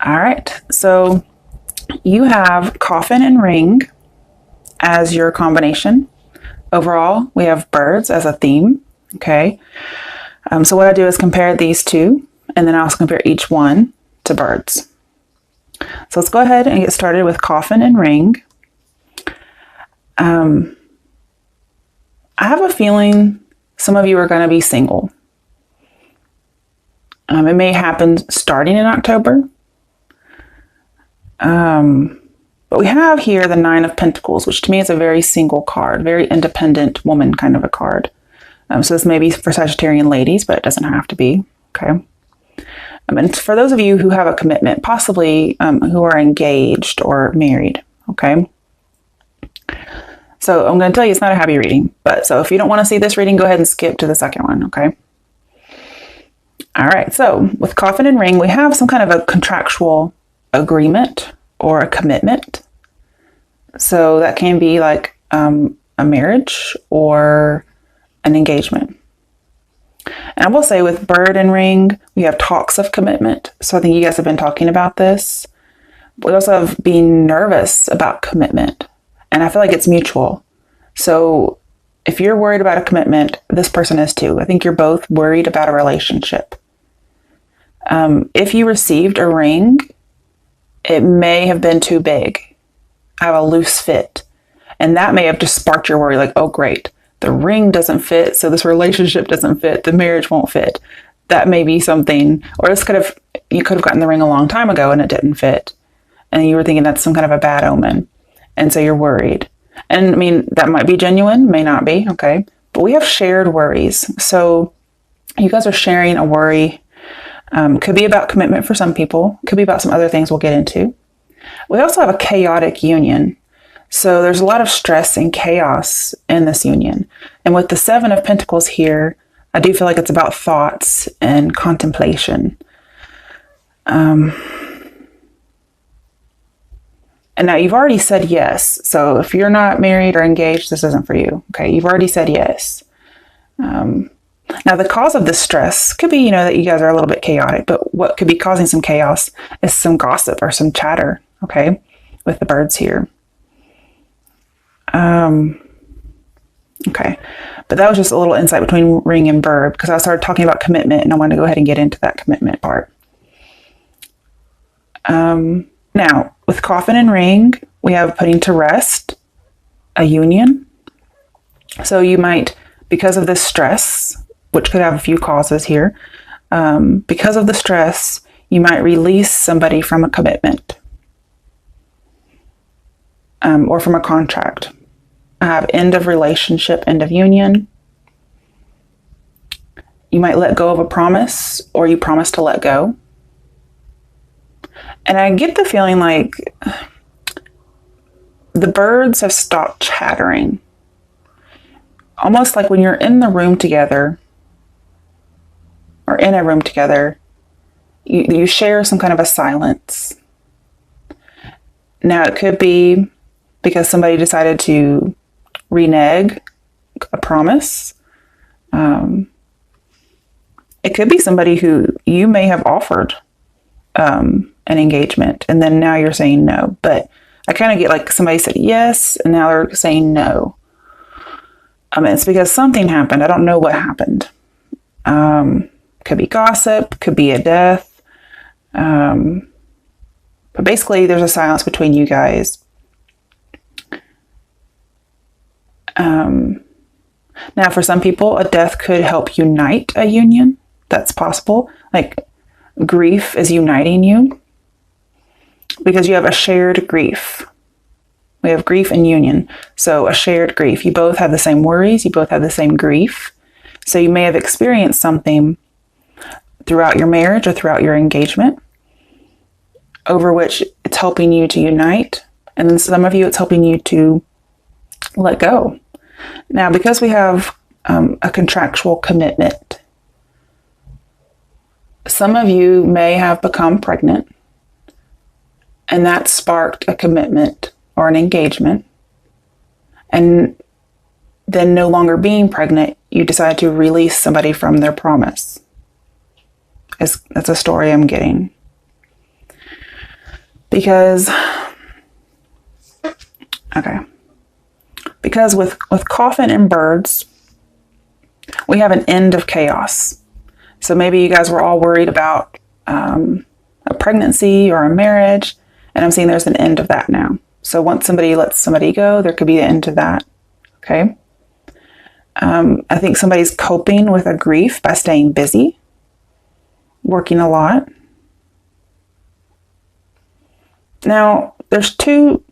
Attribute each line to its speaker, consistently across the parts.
Speaker 1: All right, so you have coffin and ring as your combination. Overall, we have birds as a theme, okay? So what I do is compare these two, and then I also compare each one to birds. So let's go ahead and get started with coffin and ring. I have a feeling some of you are going to be single. It may happen starting in October. But we have here the Nine of Pentacles, which to me is a very single card, very independent woman kind of a card. So this may be for Sagittarian ladies, but it doesn't have to be, okay? And for those of you who have a commitment, possibly who are engaged or married, okay? So I'm going to tell you it's not a happy reading, but so if you don't want to see this reading, go ahead and skip to the second one, okay? All right, so with coffin and ring, we have some kind of a contractual agreement or a commitment. So that can be like a marriage or an engagement. And I will say with bird and ring, we have talks of commitment. So I think you guys have been talking about this. We also have being nervous about commitment. And I feel like it's mutual. So if you're worried about a commitment, this person is too. I think you're both worried about a relationship. If you received a ring, it may have been too big, have a loose fit. And that may have just sparked your worry, like, oh, great, the ring doesn't fit, so this relationship doesn't fit, the marriage won't fit. That may be something, or you could have gotten the ring a long time ago and it didn't fit. And you were thinking that's some kind of a bad omen. And so you're worried. And I mean, that might be genuine, may not be, okay? But we have shared worries. So you guys are sharing a worry. Could be about commitment for some people. Could be about some other things we'll get into. We also have a chaotic union. So there's a lot of stress and chaos in this union. And with the Seven of Pentacles here, I do feel like it's about thoughts and contemplation. And now you've already said yes. So if you're not married or engaged, this isn't for you. Okay, you've already said yes. Now, the cause of this stress could be, that you guys are a little bit chaotic, but what could be causing some chaos is some gossip or some chatter, okay, with the birds here. Okay, but that was just a little insight between ring and bird because I started talking about commitment and I want to go ahead and get into that commitment part. Now, with coffin and ring, we have putting to rest a union. So you might, because of this stress, which could have a few causes here. Because of the stress, you might release somebody from a commitment or from a contract. I have end of relationship, end of union. You might let go of a promise or you promise to let go. And I get the feeling like the birds have stopped chattering. Almost like when you're in the room together, or in a room together, you share some kind of a silence. Now, it could be because somebody decided to renege a promise. It could be somebody who you may have offered an engagement, and then now you're saying no. But I kind of get like somebody said yes, and now they're saying no. It's because something happened. I don't know what happened. Could be gossip, could be a death. But basically, there's a silence between you guys. Now, for some people, a death could help unite a union. That's possible. Like grief is uniting you because you have a shared grief. We have grief and union. So a shared grief. You both have the same worries. You both have the same grief. So you may have experienced something throughout your marriage or throughout your engagement over which it's helping you to unite. And then some of you, it's helping you to let go. Now, because we have a contractual commitment, some of you may have become pregnant and that sparked a commitment or an engagement. And then no longer being pregnant, you decide to release somebody from their promise. That's a story I'm getting. Because, okay. Because with coffin and birds, we have an end of chaos. So maybe you guys were all worried about a pregnancy or a marriage, and I'm seeing there's an end of that now. So once somebody lets somebody go, there could be the end to that. Okay. I think somebody's coping with a grief by staying busy, working a lot. Now, there's two,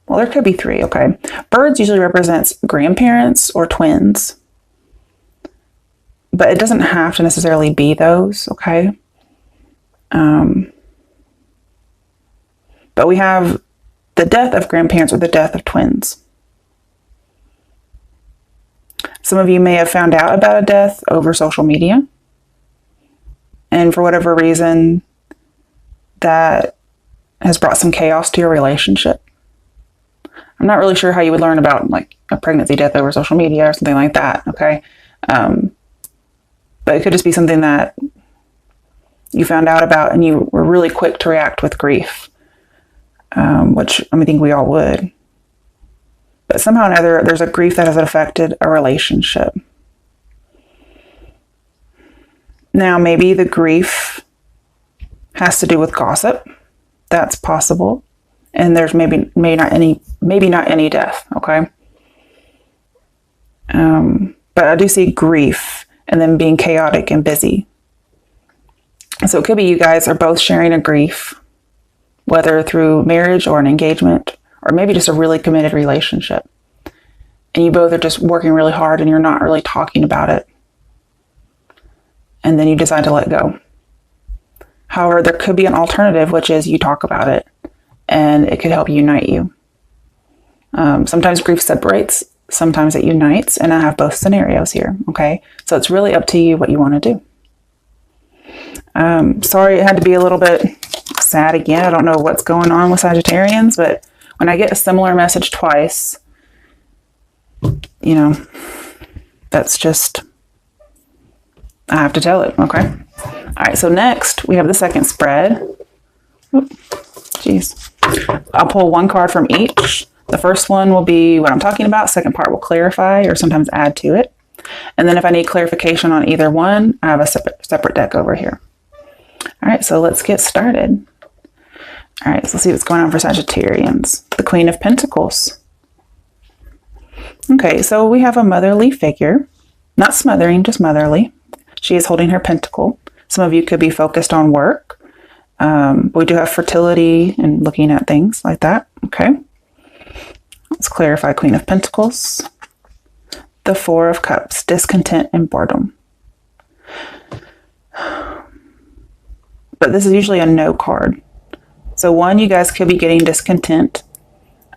Speaker 1: well, there could be three, okay. Birds usually represents grandparents or twins, but it doesn't have to necessarily be those, okay. But we have the death of grandparents or the death of twins. Some of you may have found out about a death over social media, and for whatever reason, that has brought some chaos to your relationship. I'm not really sure how you would learn about like a pregnancy death over social media or something like that, okay? But it could just be something that you found out about and you were really quick to react with grief, which I think we all would. But somehow or another, there's a grief that has affected a relationship. Now, maybe the grief has to do with gossip. That's possible. And there's maybe not any death, okay? But I do see grief and then being chaotic and busy. So it could be you guys are both sharing a grief, whether through marriage or an engagement, or maybe just a really committed relationship. And you both are just working really hard and you're not really talking about it. And then you decide to let go. However, there could be an alternative, which is you talk about it and it could help unite you. Sometimes grief separates, sometimes it unites, and I have both scenarios here, okay? So it's really up to you what you want to do. Sorry, it had to be a little bit sad again. I don't know what's going on with Sagittarians, but when I get a similar message twice, you know, that's just, I have to tell it, okay? All right, so next we have the second spread. Jeez. I'll pull one card from each. The first one will be what I'm talking about. Second part will clarify or sometimes add to it. And then if I need clarification on either one, I have a separate deck over here. All right, so let's get started. All right, so let's see what's going on for Sagittarians. The Queen of Pentacles. Okay, so we have a motherly figure. Not smothering, just motherly. She is holding her pentacle. Some of you could be focused on work. We do have fertility and looking at things like that. Okay. Let's clarify Queen of Pentacles. The Four of Cups, discontent and boredom. But this is usually a no card. So one, you guys could be getting discontent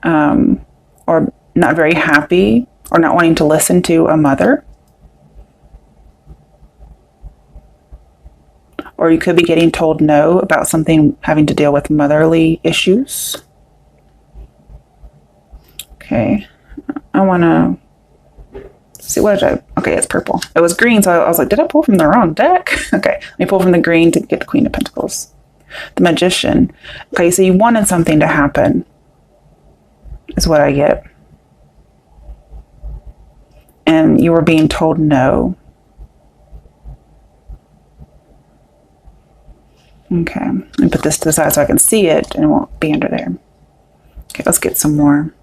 Speaker 1: or not very happy or not wanting to listen to a mother. Or you could be getting told no about something having to deal with motherly issues. Okay, I want to see what did I, okay, it's purple. It was green, so I was like, did I pull from the wrong deck? Okay, let me pull from the green to get the Queen of Pentacles. The Magician. Okay, so you wanted something to happen, is what I get. And you were being told no. Okay, let me put this to the side so I can see it and it won't be under there. Okay, let's get some more.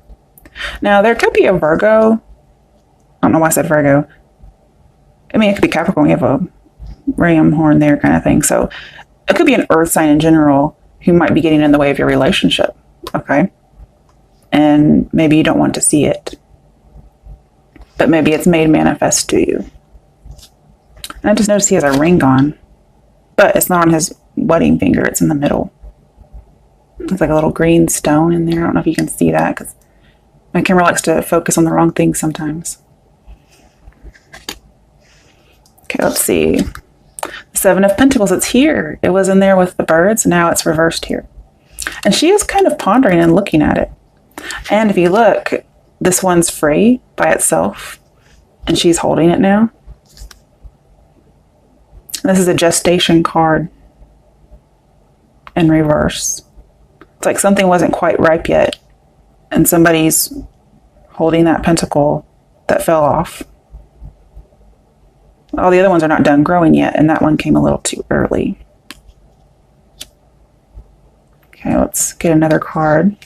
Speaker 1: Now, there could be a Virgo. I don't know why I said Virgo. I mean, it could be Capricorn. We have a ram horn there kind of thing. So it could be an earth sign in general who might be getting in the way of your relationship. Okay. And maybe you don't want to see it. But maybe it's made manifest to you. And I just noticed he has a ring on. But it's not on his wedding finger. It's in the middle. It's like a little green stone in there. I don't know if you can see that because my camera likes to focus on the wrong things sometimes. Okay, let's see. The Seven of Pentacles, it's here. It was in there with the birds. Now it's reversed here. And she is kind of pondering and looking at it. And if you look, this one's free by itself. And she's holding it now. This is a gestation card in reverse. like something wasn't quite ripe yet, and somebody's holding that pentacle that fell off. All the other ones are not done growing yet, and that one came a little too early. Okay, let's get another card.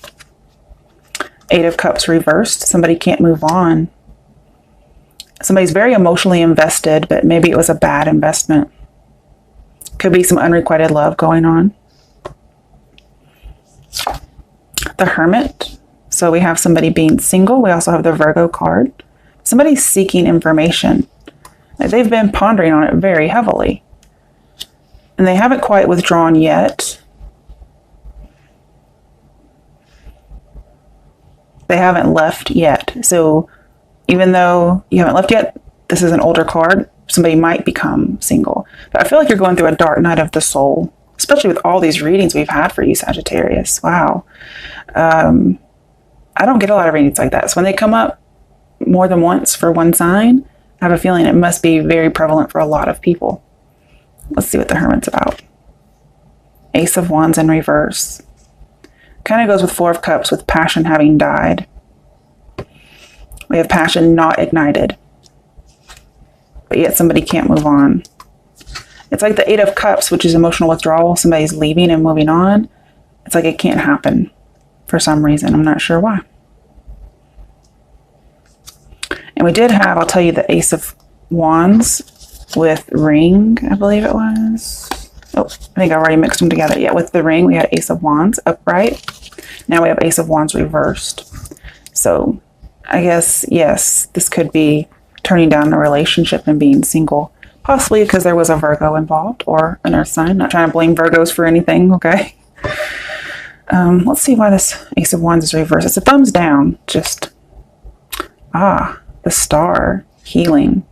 Speaker 1: Eight of Cups reversed. Somebody can't move on. Somebody's very emotionally invested, but maybe it was a bad investment. Could be some unrequited love going on. The Hermit. So we have somebody being single. We also have the Virgo card. Somebody's seeking information. They've been pondering on it very heavily. And they haven't quite withdrawn yet. They haven't left yet. So even though you haven't left yet, this is an older card. Somebody might become single. But I feel like you're going through a dark night of the soul, especially with all these readings we've had for you, Sagittarius. Wow. I don't get a lot of readings like that. So when they come up more than once for one sign, I have a feeling it must be very prevalent for a lot of people. Let's see what the Hermit's about. Ace of Wands in reverse. Kind of goes with Four of Cups, with passion having died. We have passion not ignited. But yet somebody can't move on. It's like the Eight of Cups, which is emotional withdrawal. Somebody's leaving and moving on. It's like it can't happen for some reason. I'm not sure why. And we did have, I'll tell you, the Ace of Wands with ring, I believe it was. Oh, I think I already mixed them together. Yeah, with the ring, we had Ace of Wands upright. Now we have Ace of Wands reversed. So I guess, yes, this could be turning down a relationship and being single. Possibly because there was a Virgo involved or an earth sign. Not trying to blame Virgos for anything, okay? Let's see why this Ace of Wands is reversed. It's a thumbs down. Just, the Star, healing.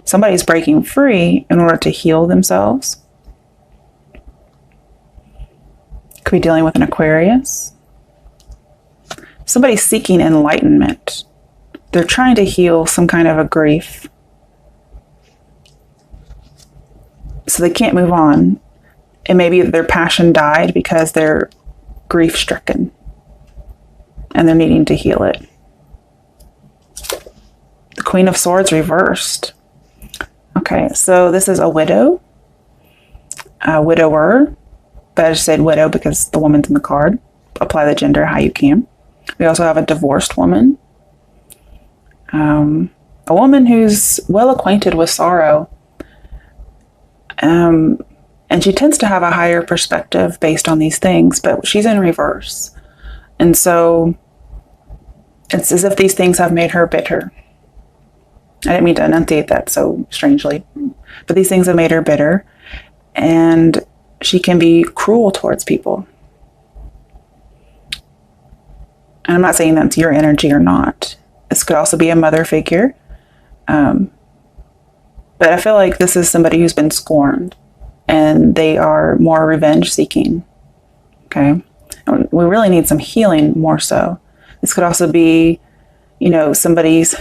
Speaker 1: Somebody's breaking free in order to heal themselves. Could be dealing with an Aquarius. Somebody's seeking enlightenment. They're trying to heal some kind of a grief. So they can't move on. And maybe their passion died because they're grief stricken. And they're needing to heal it. The Queen of Swords reversed. Okay, so this is a widow. A widower. But I just said widow because the woman's in the card. Apply the gender how you can. We also have a divorced woman. A woman who's well acquainted with sorrow. And she tends to have a higher perspective based on these things, but she's in reverse. And so it's as if these things have made her bitter. I didn't mean to enunciate that so strangely, but these things have made her bitter. And she can be cruel towards people. And I'm not saying that's your energy or not. This could also be a mother figure. But I feel like this is somebody who's been scorned and they are more revenge seeking. Okay. And we really need some healing more so. This could also be, you know, somebody's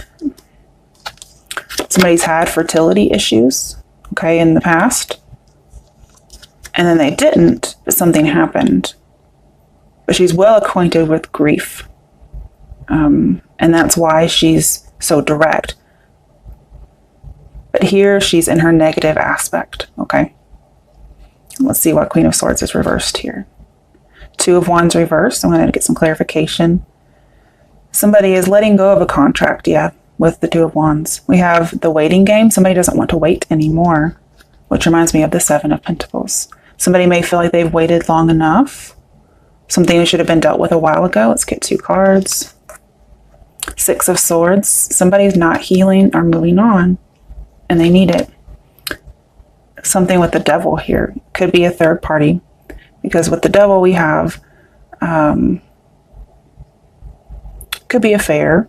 Speaker 1: had fertility issues, okay, in the past. And then they didn't, but something happened. But she's well acquainted with grief. And that's why she's so direct. But here she's in her negative aspect, okay? Let's see what Queen of Swords is reversed here. Two of Wands reversed. I'm going to get some clarification. Somebody is letting go of a contract, yeah, with the Two of Wands. We have the waiting game. Somebody doesn't want to wait anymore, which reminds me of the Seven of Pentacles. Somebody may feel like they've waited long enough. Something that should have been dealt with a while ago. Let's get two cards. Six of Swords. Somebody's not healing or moving on, and they need it. Something with the Devil here. Could be a third party, because with the Devil we have could be affair.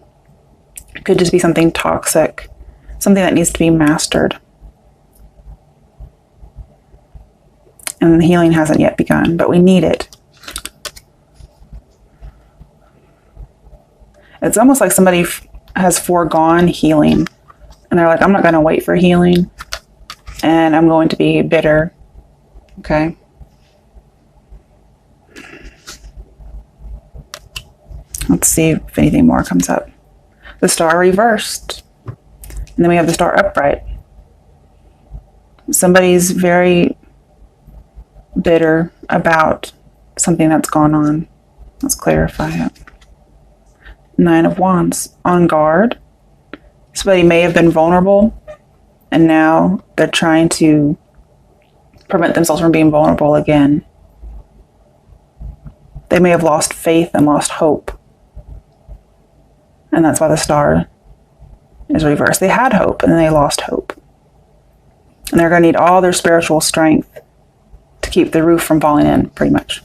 Speaker 1: Could just be something toxic, something that needs to be mastered. And the healing hasn't yet begun, but we need it. It's almost like somebody has foregone healing. And they're like, I'm not going to wait for healing. And I'm going to be bitter. Okay. Let's see if anything more comes up. The Star reversed. And then we have the Star upright. Somebody's very bitter about something that's gone on. Let's clarify it. 9 of Wands. On guard. Somebody may have been vulnerable, and now they're trying to prevent themselves from being vulnerable again. They may have lost faith and lost hope. And that's why the Star is reversed. They had hope, and then they lost hope. And they're going to need all their spiritual strength to keep the roof from falling in, pretty much.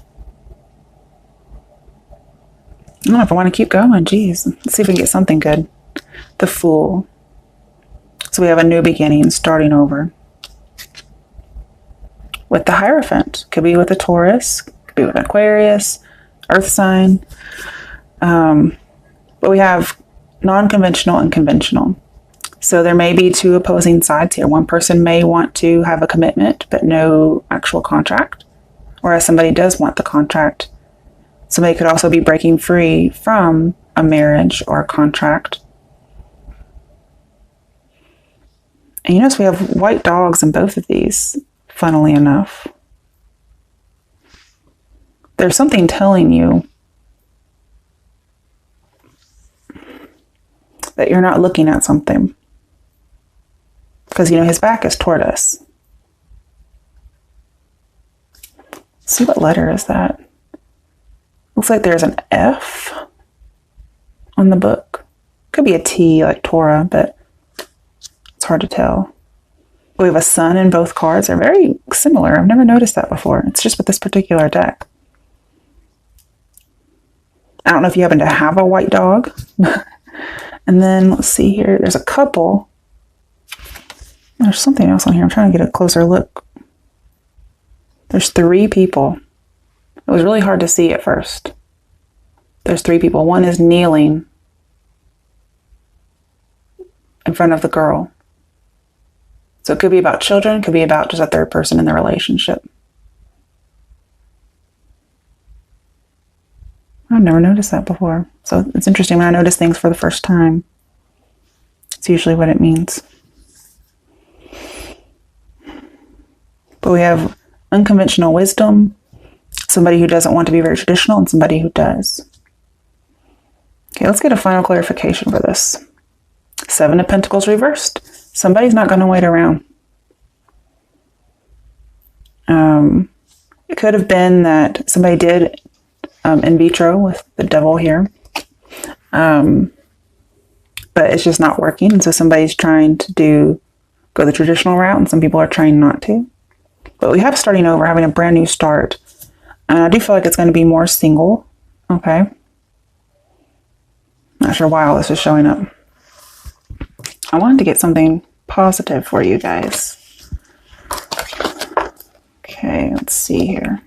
Speaker 1: I don't know if I want to keep going. Jeez. Let's see if we can get something good. The Fool. So we have a new beginning, starting over. With the Hierophant. Could be with a Taurus. Could be with an Aquarius. Earth sign. But we have non-conventional and conventional. So there may be two opposing sides here. One person may want to have a commitment, but no actual contract. Whereas somebody does want the contract. Somebody could also be breaking free from a marriage or a contract. And you notice we have white dogs in both of these, funnily enough. There's something telling you that you're not looking at something. Because, you know, his back is toward us. Let's see, what letter is that? Looks like there's an F on the book. Could be a T, like Torah, but it's hard to tell. We have a sun in both cards. They're very similar. I've never noticed that before. It's just with this particular deck. I don't know if you happen to have a white dog. And then let's see here. There's a couple. There's something else on here. I'm trying to get a closer look. There's 3 people. It was really hard to see at first. There's 3 people. One is kneeling in front of the girl. So it could be about children, could be about just a third person in the relationship. I've never noticed that before. So it's interesting when I notice things for the first time. It's usually what it means. But we have unconventional wisdom, somebody who doesn't want to be very traditional, and somebody who does. Okay, let's get a final clarification for this. 7 of Pentacles reversed. Somebody's not going to wait around. It could have been that somebody did in vitro with the devil here. But it's just not working. And so somebody's trying to go the traditional route, and some people are trying not to. But we have starting over, having a brand new start. And I do feel like it's going to be more single. Okay. Not sure why all this is showing up. I wanted to get something positive for you guys. Okay, let's see here.